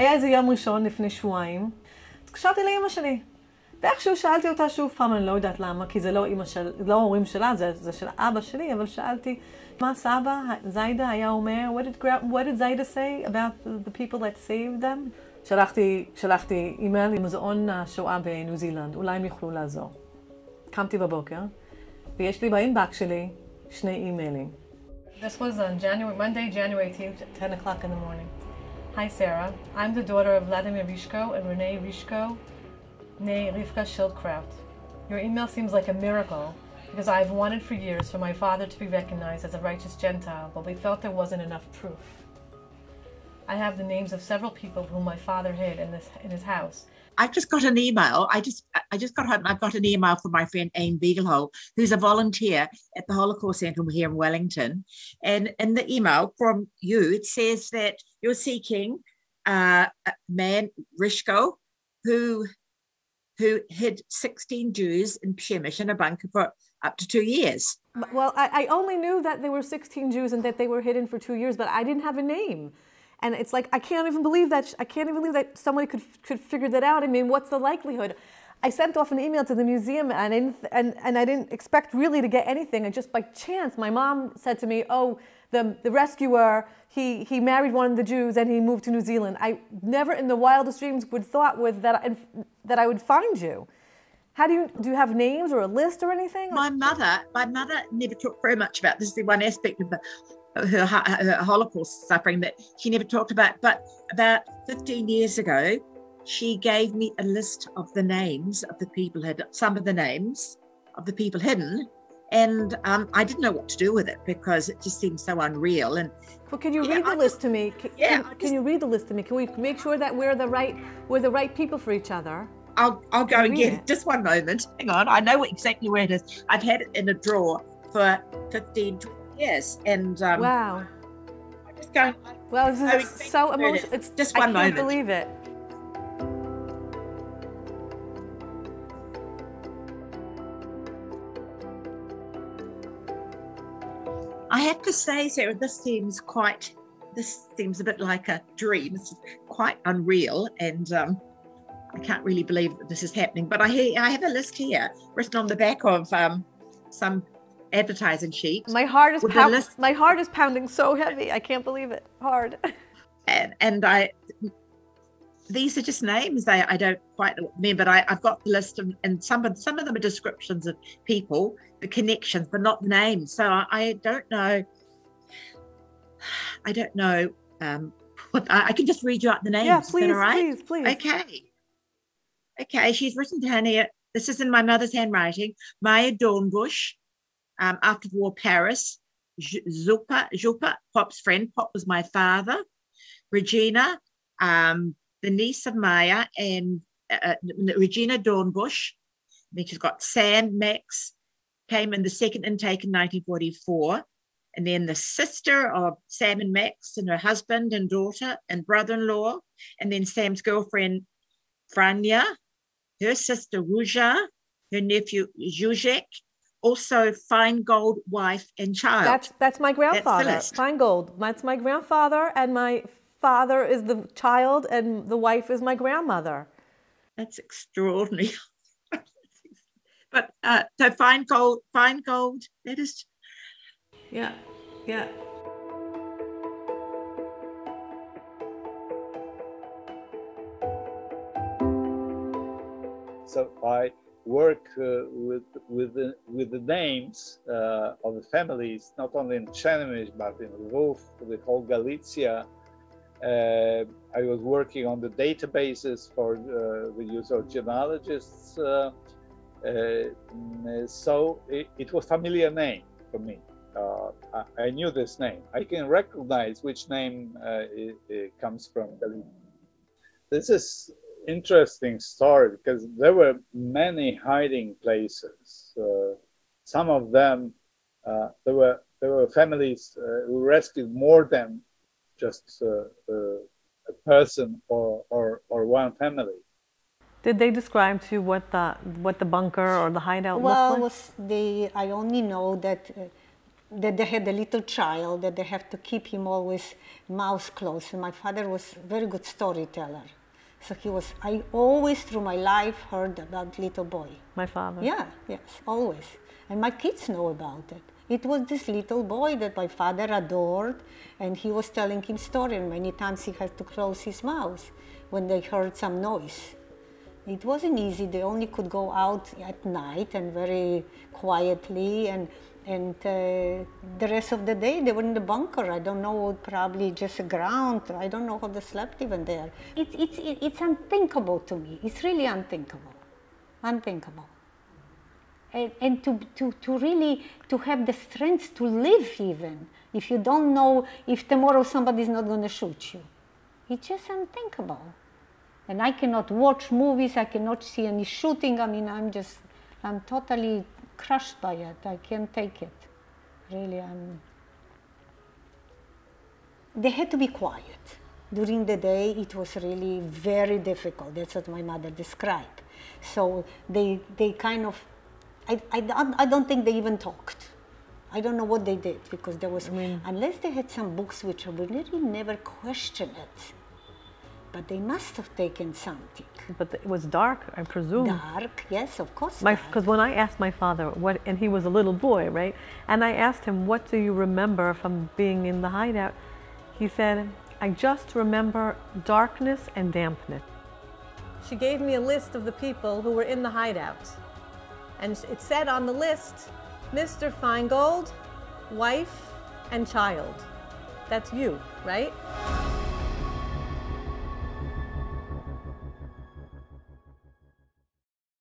היה איזה יום ראשון לפני שבועיים, אז קשרתי לאמא שלי. ואיכשהו שאלתי אותה שוב פעם, אני לא יודעת למה, כי זה לא לא ההורים שלה, זה של אבא שלי, אבל שאלתי, מה סבא, זיידה היה אומר, what did זיידה say about the people that saved them? שלחתי אימייל למוזיאון השואה בניו זילנד, אולי הם יוכלו לעזור. קמתי בבוקר, ויש לי באינבק שלי 2 אימיילים. This was on Monday, January 18th, 10 o'clock in the morning. Hi Sarah, I'm the daughter of Vladimir Rishko and Renee Rishko, nee Rivka Schildkraut. Your email seems like a miracle because I've wanted for years for my father to be recognized as a righteous Gentile, but we felt there wasn't enough proof. I have the names of several people whom my father hid in his house. I just got an email. I just got home and I've got an email from my friend Anne Beaglehole, who's a volunteer at the Holocaust Centre here in Wellington. And in the email from you, it says that you're seeking a man, Rishko, who hid 16 Jews in Przemyśl in a bunker for up to 2 years. Well, I only knew that there were 16 Jews and that they were hidden for 2 years, but I didn't have a name. And it's like, I can't even believe that somebody could figure that out. I mean, what's the likelihood? I sent off an email to the museum and I didn't expect really to get anything. And just by chance, my mom said to me, oh, the rescuer, he married one of the Jews and he moved to New Zealand. I never in the wildest dreams would thought that I would find you. How do you have names or a list or anything? My mother never talked very much about. This is the one aspect of her Holocaust suffering that she never talked about. But about 15 years ago, she gave me a list of the names of the people some of the names of the people hidden. And I didn't know what to do with it because it just seemed so unreal. And well, can you read the list to me? Can you read the list to me? Can we make sure that we're the right people for each other? I'll go and get it. Just one moment. Hang on. I know exactly where it is. I've had it in a drawer for 15, 20 years. And wow. I'm just going. Well, this is so emotional. It's just one moment. I can't believe it. I have to say, Sarah, this seems a bit like a dream. It's quite unreal, and I can't really believe that this is happening. But I have a list here written on the back of some advertising sheet. My heart is pounding so heavy. I can't believe it. Hard. And these are just names. I don't quite remember. But I've got the list, and some of them are descriptions of people, the connections, but not the names. So I don't know. I can just read you out the names. Yeah, please, all right? please. Okay. She's written down here. This is in my mother's handwriting. Maya Dornbush, after the war, Paris. Jupa, Pop's friend. Pop was my father. Regina, the niece of Maya, and Regina Dornbush. Then she's got Sam, Max, came in the second intake in 1944. And then the sister of Sam and Max and her husband and daughter and brother-in-law. And then Sam's girlfriend, Franja, her sister, Ruja, her nephew, Zuzek, also Feingold, wife and child. That's my grandfather, Feingold. That's my grandfather, and my father is the child, and the wife is my grandmother. That's extraordinary. But so Feingold, that is... Yeah. So I work with the names of the families, not only in Przemyśl, but in Lwów, the whole Galicia. I was working on the databases for the use of genealogists. So it was a familiar name for me. I knew this name. I can recognize which name it comes from. This is interesting story because there were many hiding places. Some of them, there were families who rescued more than just a person or one family. Did they describe to you what the bunker or the hideout looked like? Well, I only know that that they had a little child, that they have to keep him always mouth closed. And my father was a very good storyteller. So I always through my life heard about little boy. My father. Yeah, yes, always. And my kids know about it. It was this little boy that my father adored, and he was telling him story, and many times he had to close his mouth when they heard some noise. It wasn't easy. They only could go out at night and very quietly, and the rest of the day they were in the bunker. I don't know, probably just the ground. I don't know how they slept even there. It's unthinkable to me. It's really unthinkable, unthinkable. And to really to have the strength to live, even if you don't know if tomorrow somebody's not going to shoot you. It's just unthinkable. And I cannot watch movies, I cannot see any shooting. I mean, I'm totally crushed by it. I can't take it. Really, They had to be quiet. During the day, it was really very difficult. That's what my mother described. So they kind of, I don't think they even talked. I don't know what they did, because there was, unless they had some books which I would really never question it. But they must have taken something. But it was dark, I presume. Dark, yes, of course. Because when I asked my father, and he was a little boy, right? And I asked him, what do you remember from being in the hideout? He said, I just remember darkness and dampness. She gave me a list of the people who were in the hideout. And it said on the list, Mr. Feingold, wife, and child. That's you, right?